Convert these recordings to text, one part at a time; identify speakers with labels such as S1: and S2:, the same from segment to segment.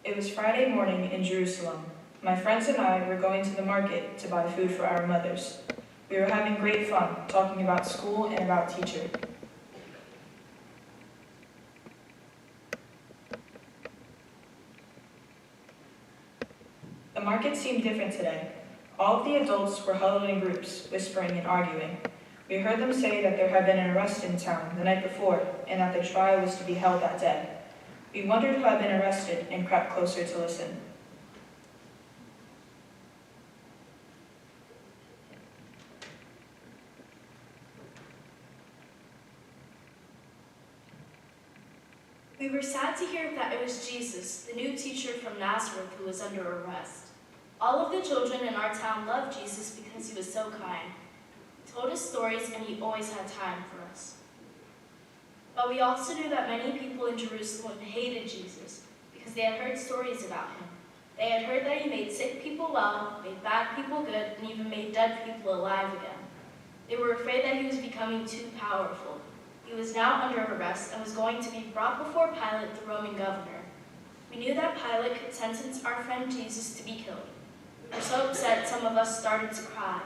S1: It was Friday morning in Jerusalem. My friends and I were going to the market to buy food for our mothers. We were having great fun, talking about school and about teacher. The market seemed different today. All of the adults were huddled in groups, whispering and arguing. We heard them say that there had been an arrest in town the night before, and that the trial was to be held that day. We wondered who had been arrested and crept closer to listen.
S2: We were sad to hear that it was Jesus, the new teacher from Nazareth, who was under arrest. All of the children in our town loved Jesus because he was so kind. He told us stories and he always had time for us. But we also knew that many people in Jerusalem hated Jesus because they had heard stories about him. They had heard that he made sick people well, made bad people good, and even made dead people alive again. They were afraid that he was becoming too powerful. He was now under arrest and was going to be brought before Pilate, the Roman governor. We knew that Pilate could sentence our friend Jesus to be killed. We were so upset some of us started to cry.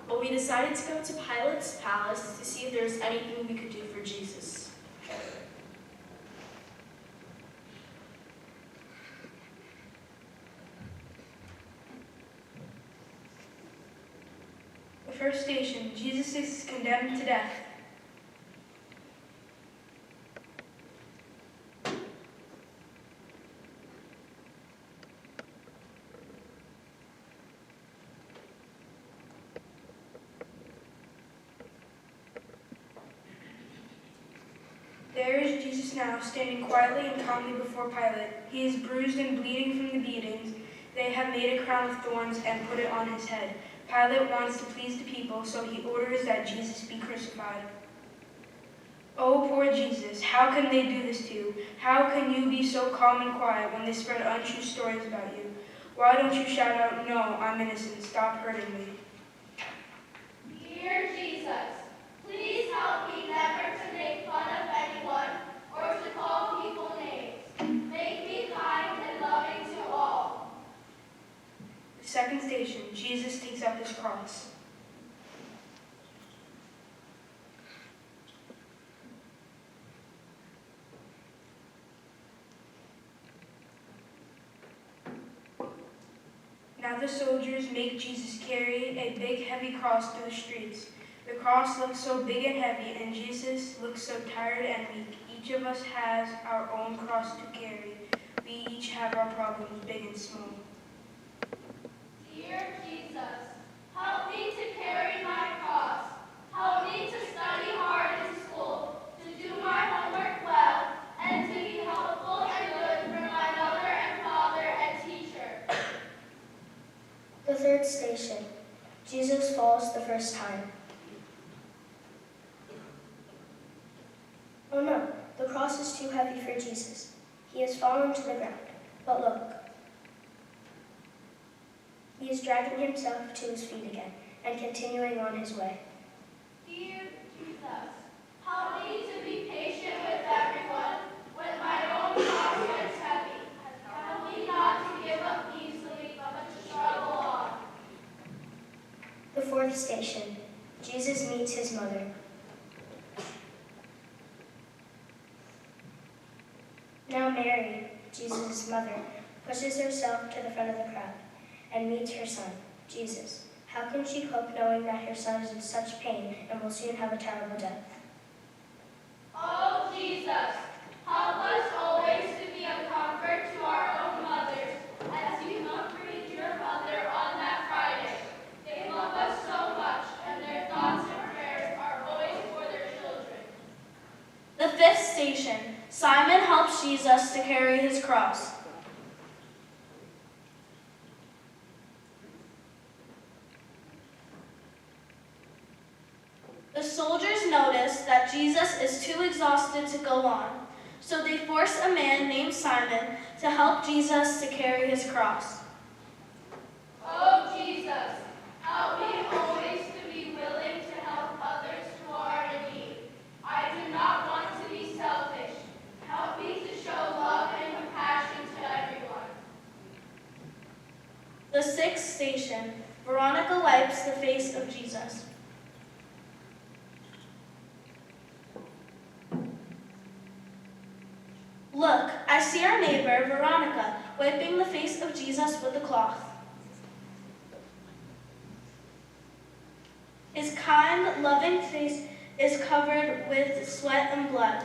S2: But we decided to go to Pilate's palace to see if there was anything we could do for Jesus.
S3: The first station, Jesus is condemned to death. There is Jesus now, standing quietly and calmly before Pilate. He is bruised and bleeding from the beatings. They have made a crown of thorns and put it on his head. Pilate wants to please the people, so he orders that Jesus be crucified. Oh, poor Jesus, how can they do this to you? How can you be so calm and quiet when they spread untrue stories about you? Why don't you shout out, "No, I'm innocent, stop hurting me"?
S4: Dear Jesus, please help me never to make fun of anyone or to call people names. Make me kind and loving to all.
S3: The second station, Jesus takes up his cross. Now the soldiers make Jesus carry a big heavy cross through the streets. The cross looks so big and heavy, and Jesus looks so tired and weak. Each of us has our own cross to carry. We each have our problems, big and small.
S4: Dear Jesus, help me to carry my cross. Help me to study hard in school, to do my homework well, and to be helpful and good for my mother and father and teacher.
S5: The third station, Jesus falls the first time. Oh no, the cross is too heavy for Jesus. He has fallen to the ground. But look, he is dragging himself to his feet again and continuing on his way.
S4: Dear Jesus, help me to be patient with everyone when my own cross gets heavy. Help me not to give up easily, but to struggle on.
S5: The fourth station, Jesus meets his mother. Now Mary, Jesus' mother, pushes herself to the front of the crowd and meets her son, Jesus. How can she cope knowing that her son is in such pain and will soon have a terrible death?
S4: Oh, Jesus, help us always to be a comfort to our own mothers, as you comforted your mother on that Friday. They love us so much, and their thoughts and prayers are always for their children.
S2: The fifth station, Simon helps Jesus to carry his cross. The soldiers notice that Jesus is too exhausted to go on, so they force a man named Simon to help Jesus to carry his cross.
S4: Oh, Jesus, help me always to be willing to help others who are in need. I do not want to be selfish. Help me to show love and compassion to everyone.
S2: Look, I see our neighbor, Veronica, wiping the face of Jesus with a cloth. His kind, loving face is covered with sweat and blood.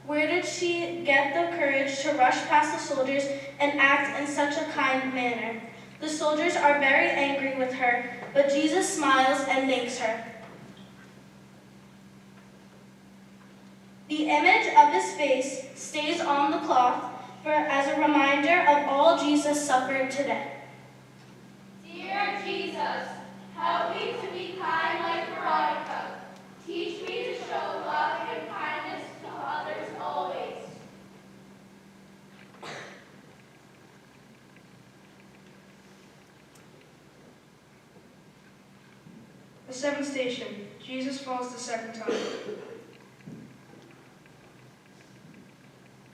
S2: Where did she get the courage to rush past the soldiers and act in such a kind manner? The soldiers are very angry with her, but Jesus smiles and thanks her. The image of his face stays on the cloth as a reminder of all Jesus suffered today.
S4: Dear Jesus, help me to be kind like Veronica. Teach me to show love and kindness to others always.
S3: The seventh station, Jesus falls the second time.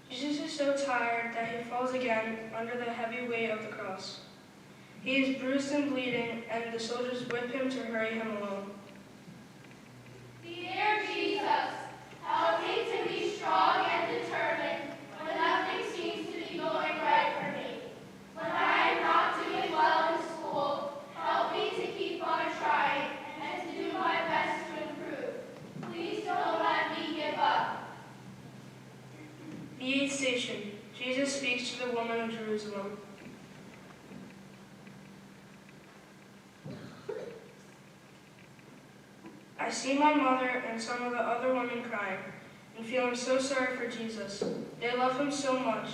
S3: Jesus is so tired that he falls again under the heavy weight of the cross. He is bruised and bleeding, and the soldiers whip him to hurry him along.
S4: Dear Jesus, help me to be strong and determined when nothing seems to be going right for me. When I am not doing well in school, help me to keep on trying and to do my best to improve. Please don't let me give up.
S3: The eighth station, Jesus speaks to the woman of Jerusalem. I see my mother and some of the other women crying and feeling so sorry for Jesus. They love him so much.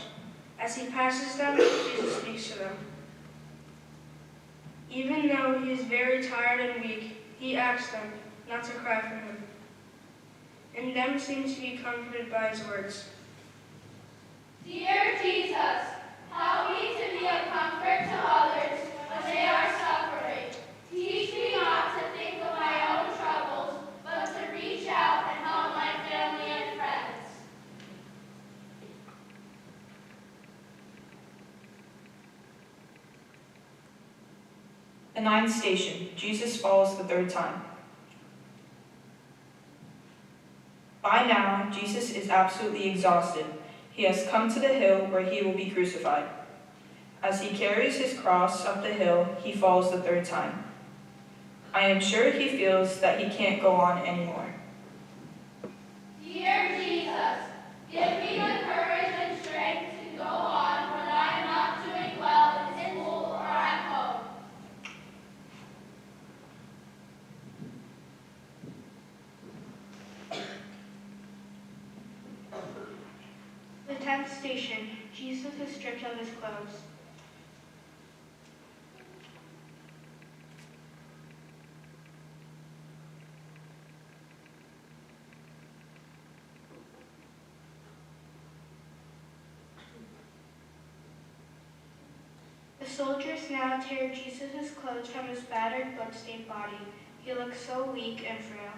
S3: As he passes them, Jesus speaks to them. Even though he is very tired and weak, he asks them not to cry for him. And them seems to be comforted by his words.
S4: Dear Jesus, help me to be a comfort to others when they are suffering. Teach me not to think of my own troubles, but to reach out and help my family and friends.
S1: The ninth station, Jesus falls the third time. By now, Jesus is absolutely exhausted. He has come to the hill where he will be crucified. As he carries his cross up the hill, he falls the third time. I am sure he feels that he can't go on anymore.
S4: Dear Jesus, give me the courage and strength to go on when I am not doing well in school or at home.
S3: The 10th station, Jesus is stripped of his clothes. The soldiers now tear Jesus' clothes from his battered, blood-stained body. He looks so weak and frail.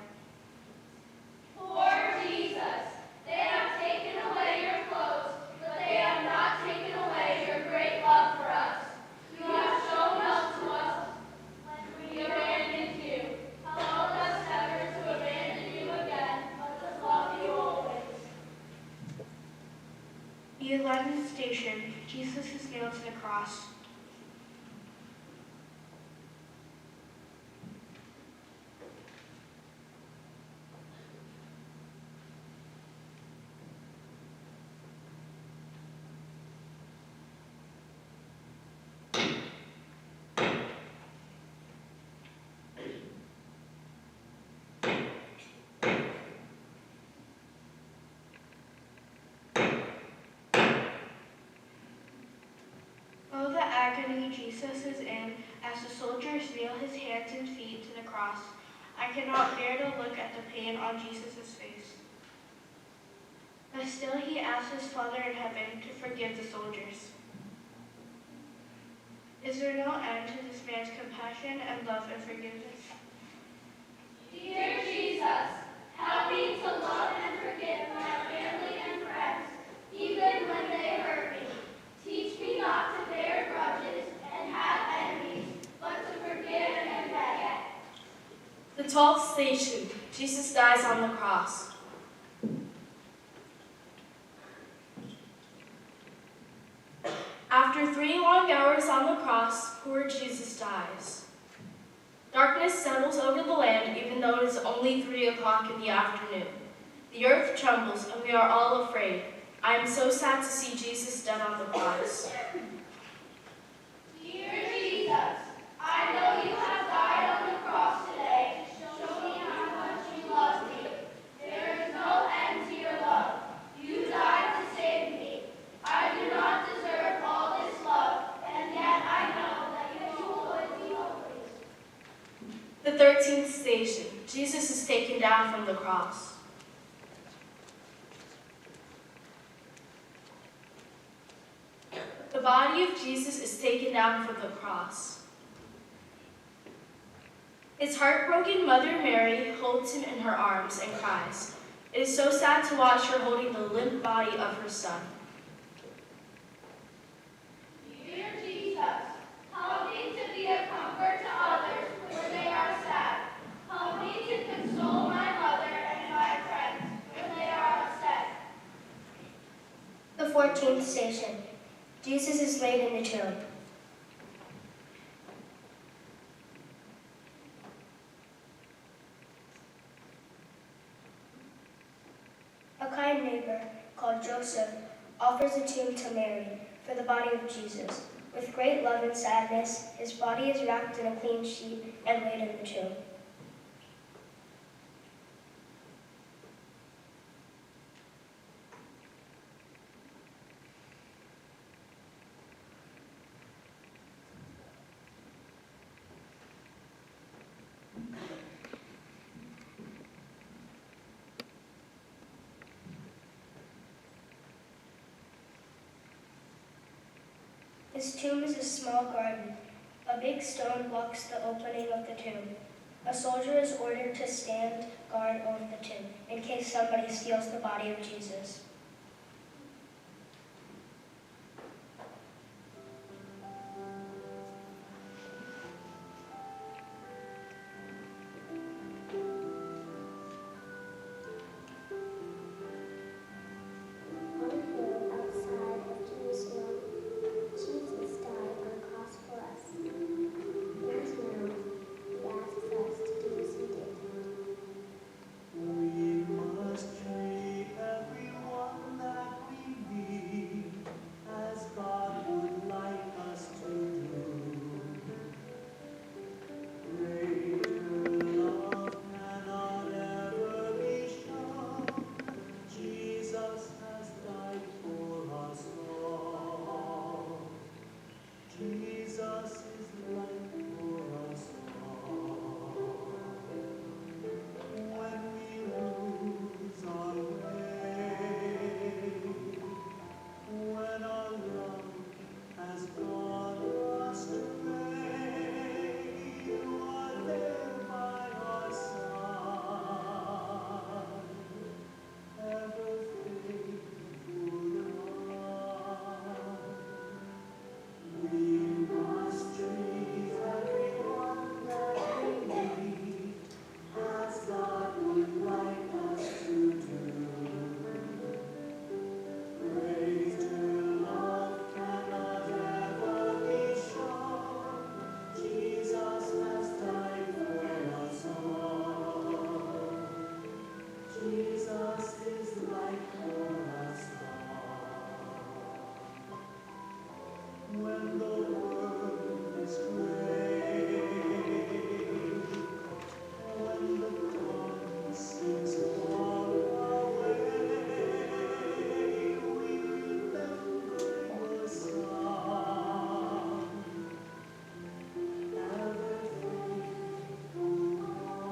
S4: Poor Jesus, they have taken away your clothes, but they have not taken away your great love for us. You have shown love to us when we abandoned you. Help us never to abandon you again, but to love you always.
S3: The 11th station, Jesus is nailed to the cross. Oh, the agony Jesus is in as the soldiers nail his hands and feet to the cross. I cannot bear to look at the pain on Jesus' face. But still he asks his Father in heaven to forgive the soldiers. Is there no end to this man's compassion and love and forgiveness?
S4: Dear Jesus, help me to love and forgive my family and friends, even when they hurt me. Teach me not to bear grudges and have enemies, but to forgive and forget.
S2: The 12th station, Jesus dies on the cross. Poor Jesus dies. Darkness settles over the land, even though it is only 3 o'clock in the afternoon. The earth trembles, and we are all afraid. I am so sad to see Jesus dead on the cross.
S4: Dear Jesus, I know you have died on the cross today to show me how much you love me. There is no end to your love. You died to save me. I do not deserve all this love, and yet I know that you would be holy.
S2: The 13th station. Jesus is taken down from the cross. The body of Jesus is taken down from the cross. His heartbroken mother Mary holds him in her arms and cries. It is so sad to watch her holding the limp body of her son.
S4: Dear Jesus, help me to be a comfort to others when they are sad. Help me to console my mother and my friends when they are upset.
S5: The 14th station. Jesus is laid in the tomb. A kind neighbor called Joseph offers a tomb to Mary for the body of Jesus. With great love and sadness, his body is wrapped in a clean sheet and laid in the tomb. His tomb is a small garden. A big stone blocks the opening of the tomb. A soldier is ordered to stand guard over the tomb in case somebody steals the body of Jesus.
S6: On a hill outside of Jerusalem, Jesus died on a cross for us. And now he asks us to do as he did.
S7: We must treat everyone that we meet as God would like us to do. Greater love cannot ever be shown. Jesus has died for us all. Jesus is life for us all. When we lose our way, when our love has gone astray, you are there by our side, ever faithful one. We must treat everyone that we meet as God would like us to do. Greater love cannot ever be shown. Jesus has died for us all. Jesus is life for us all. When the world is gray, when the dawn seems far away, we remember your song, ever faithful one.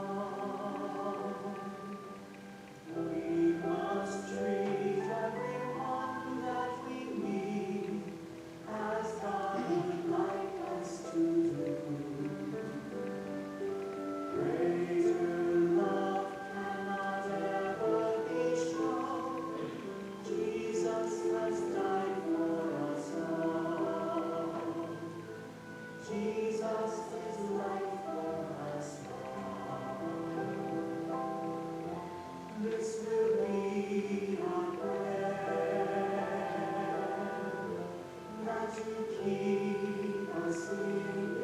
S7: We must treat everyone that we meet as God would like us to do. Greater love cannot ever be shown. Jesus has died for us all. Jesus is life for us all. This will be our prayer, that you keep us in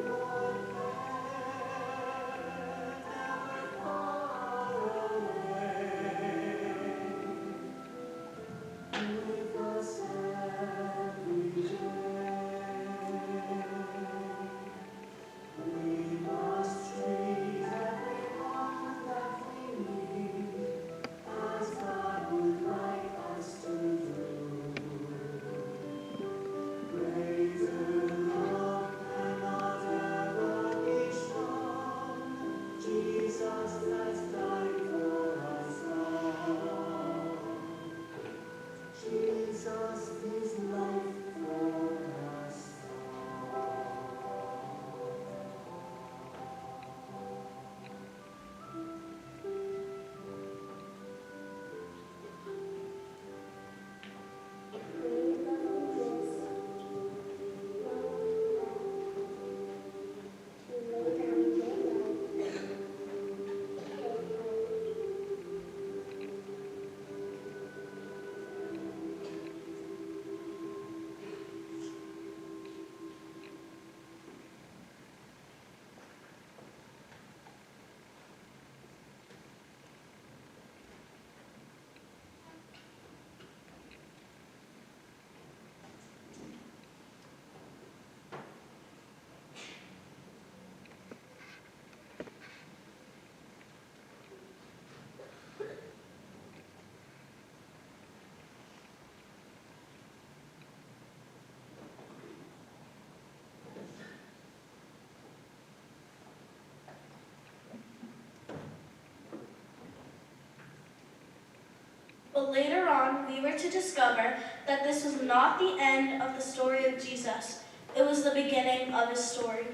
S2: But later on, we were to discover that this was not the end of the story of Jesus. It was the beginning of his story.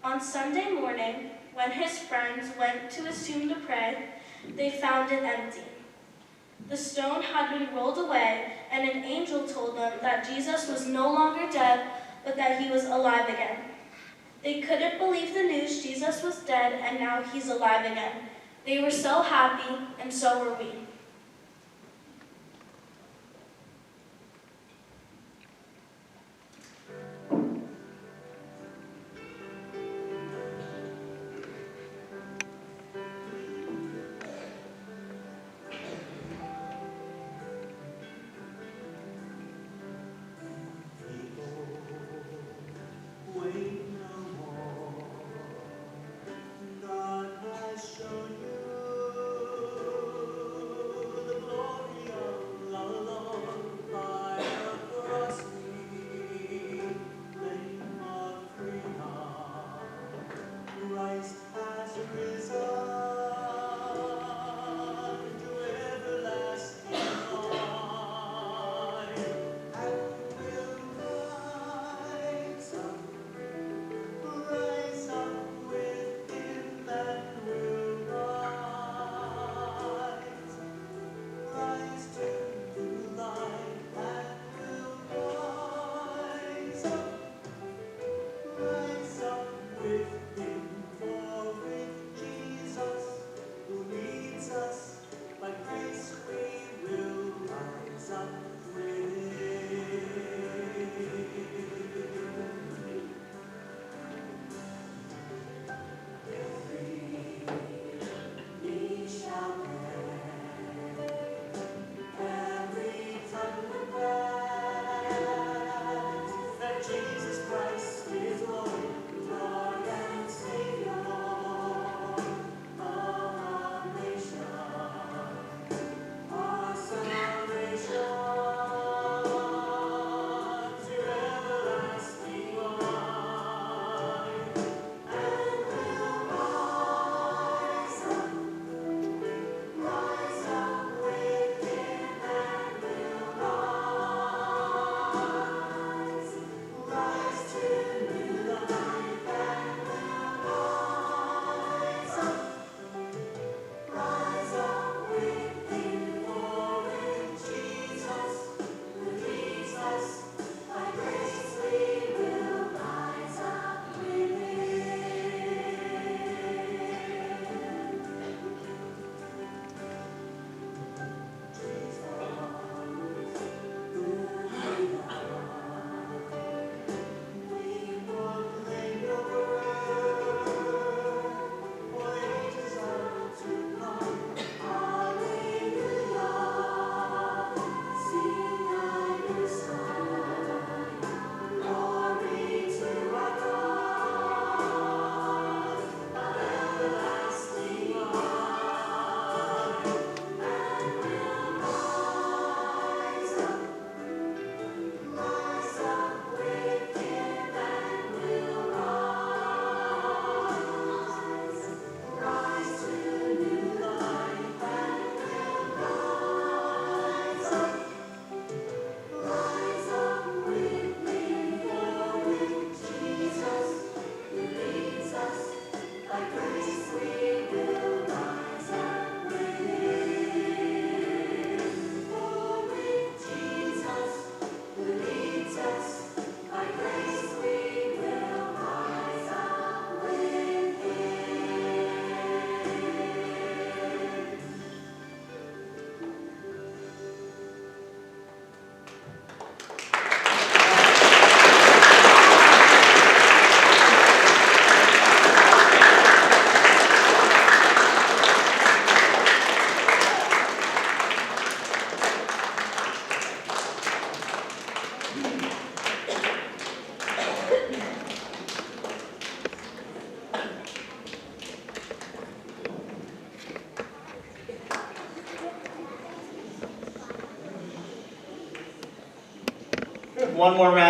S2: On Sunday morning, when his friends went to his tomb to pray, they found it empty. The stone had been rolled away, and an angel told them that Jesus was no longer dead, but that he was alive again. They couldn't believe the news Jesus was dead, and now he's alive again. They were so happy, and so were we.
S8: One more round.